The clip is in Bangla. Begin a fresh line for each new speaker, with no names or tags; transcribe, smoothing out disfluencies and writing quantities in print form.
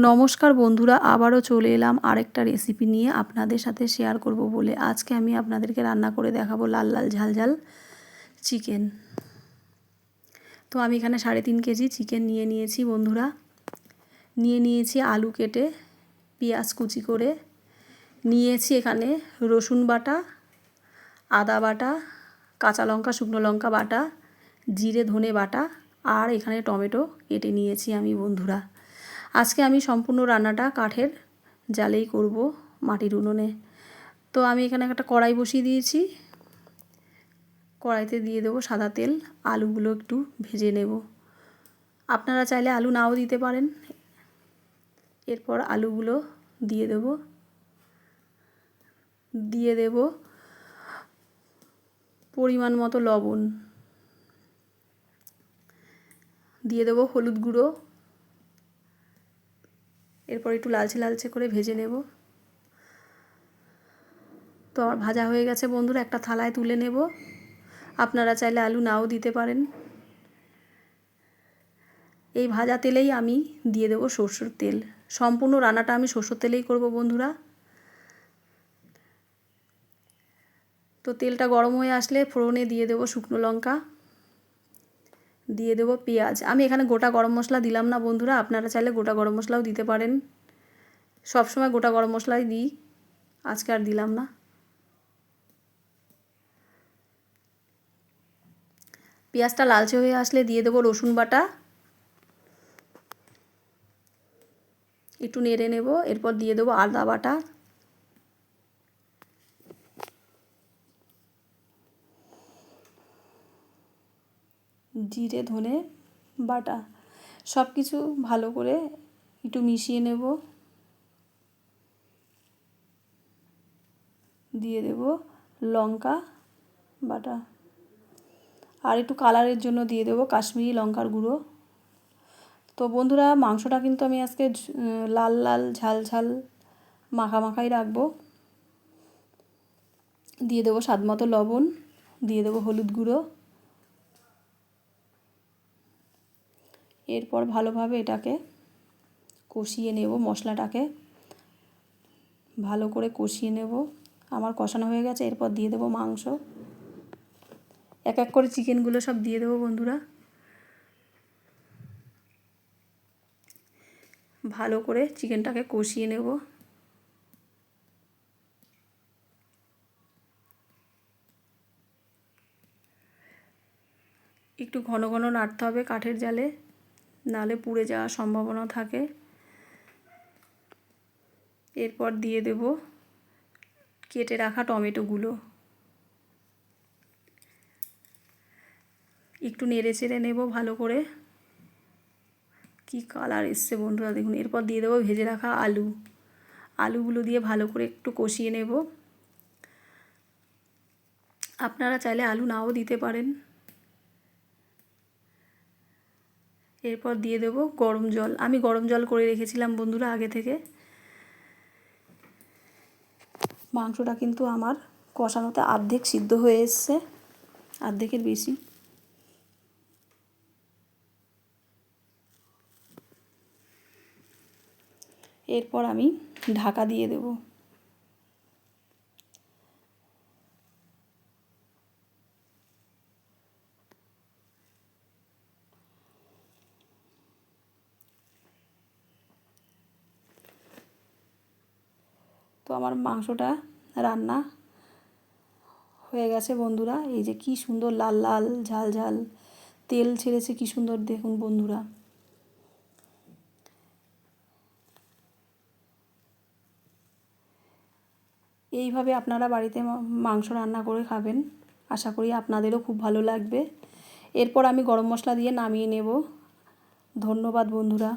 নমস্কার বন্ধুরা, আবারও চলে এলাম আরেকটা রেসিপি নিয়ে আপনাদের সাথে শেয়ার করব বলে। আজকে আমি আপনাদেরকে রান্না করে দেখাবো লাল লাল ঝাল ঝাল চিকেন। তো আমি এখানে 3.5 কেজি চিকেন নিয়ে নিয়েছি বন্ধুরা। নিয়ে নিয়েছি আলু কেটে, পেঁয়াজ কুচি করে নিয়েছি, এখানে রসুন বাটা, আদা বাটা, কাঁচা লঙ্কা, শুকনো লঙ্কা বাটা, জিরে ধনে বাটা, আর এখানে টমেটো কেটে নিয়েছি আমি বন্ধুরা। আজকে আমি সম্পূর্ণ রান্নাটা কাঠের জালেই করব, মাটির উনুনে। তো আমি এখানে একটা কড়াই বসিয়ে দিয়েছি। কড়াইতে দিয়ে দেবো সাদা তেল। আলুগুলো একটু ভেজে নেব। আপনারা চাইলে আলু নাও দিতে পারেন। এরপর আলুগুলো দিয়ে দেব পরিমাণ মতো লবণ, দিয়ে দেবো হলুদ গুঁড়ো। এরপর একটু লালচে লালচে করে ভেজে নেব। তো আমার ভাজা হয়ে গেছে বন্ধুরা, একটা থালায় তুলে নেব। আপনারা চাইলে আলু নাও দিতে পারেন। এই ভাজা তেলেই আমি দিয়ে দেবো সরষের তেল। সম্পূর্ণ রান্নাটা আমি সরষের তেলেই করব বন্ধুরা। তো তেলটা গরম হয়ে আসলে ফোড়নে দিয়ে দেবো শুকনো লঙ্কা, দিয়ে দেবো পেঁয়াজ। আমি এখানে গোটা গরম মশলা দিলাম না বন্ধুরা, আপনারা চাইলে গোটা গরম মশলাও দিতে পারেন। সবসময় গোটা গরম মশলাই দিই, আজকে আর দিলাম না। পেঁয়াজটা লালচে হয়ে আসলে দিয়ে দেবো রসুন বাটা, একটু নেড়ে নেব। এরপর দিয়ে দেবো আদা বাটা, জিরে ধনে বাটা, সব কিছু ভালো করে একটু মিশিয়ে নেব। দিয়ে দেব লঙ্কা বাটা, আর একটু কালারের জন্য দিয়ে দেবো কাশ্মীরি লঙ্কার গুঁড়ো। তো বন্ধুরা, মাংসটা কিন্তু আমি আজকে লাল লাল ঝাল ঝাল মাখাই রাখবো। দিয়ে দেবো স্বাদ মতো লবণ, দিয়ে দেবো হলুদ গুঁড়ো। এরপর ভালোভাবে এটাকে কষিয়ে নেব, মশলাটাকে ভালো করে কষিয়ে নেব। আমার কষানো হয়ে গেছে। এরপর দিয়ে দেবো মাংস। এক এক করে চিকেনগুলো সব দিয়ে দেবো বন্ধুরা। ভালো করে চিকেনটাকে কষিয়ে নেব। একটু ঘন ঘন নাড়তে হবে কাঠের জালে, নাহলে পুড়ে যাওয়ার সম্ভাবনা থাকে। এরপর দিয়ে দেব কেটে রাখা টমেটোগুলো, একটু নেড়ে চেড়ে নেব ভালো করে। কি কালার এসছে বন্ধুরা দেখুন। এরপর দিয়ে দেবো ভেজে রাখা আলুগুলো দিয়ে ভালো করে একটু কষিয়ে নেব। আপনারা চাইলে আলু নাও দিতে পারেন। এরপর দিয়ে দেবো গরম জল। আমি গরম জল করে রেখেছিলাম বন্ধুরা আগে থেকে। মাংসটা কিন্তু আমার কষানোতে অর্ধেক সিদ্ধ হয়ে এসছে, অর্ধেকের বেশি। এরপর আমি ঢাকা দিয়ে দেব। তো আমার মাংসটা রান্না হয়ে গেছে বন্ধুরা। এই যে কি সুন্দর লাল লাল ঝাল ঝাল তেল ছেড়েছে, কি সুন্দর দেখুন বন্ধুরা। এইভাবে আপনারা বাড়িতে মাংস রান্না করে খাবেন, আশা করি আপনাদেরও খুব ভালো লাগবে। এরপর আমি গরম মশলা দিয়ে নামিয়ে নেব। ধন্যবাদ বন্ধুরা।